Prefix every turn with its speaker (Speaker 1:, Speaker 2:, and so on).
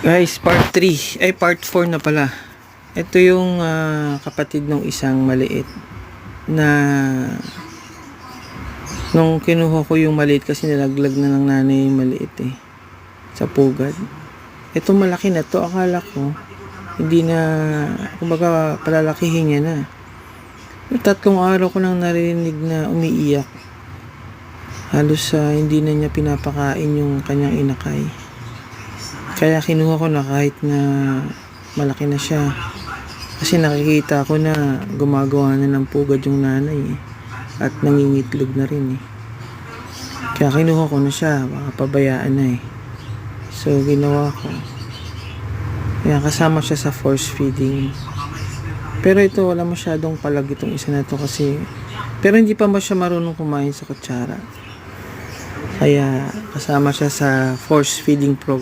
Speaker 1: Guys, part 3, ay part 4 na pala. Ito yung kapatid ng isang maliit na nung kinuha ko yung maliit kasi nilaglag na ng nanay yung maliit sa pugad. Ito malaki na to, akala ko hindi na, kumbaga palalakihin niya na. 3 araw ko nang narinig na umiiyak. Halos hindi na niya pinapakain yung kanyang inakay. Kaya kinuha ko na kahit na malaki na siya. Kasi nakikita ko na gumagawa na ng pugad yung nanay at nangingitlog na rin Kaya kinuha ko na siya, baka pabayaan na So ginawa ko. Kaya kasama siya sa force feeding. Pero ito wala masyadong palag itong isa na to kasi pero hindi pa siya marunong kumain sa kutsara. Kaya kasama siya sa force feeding program.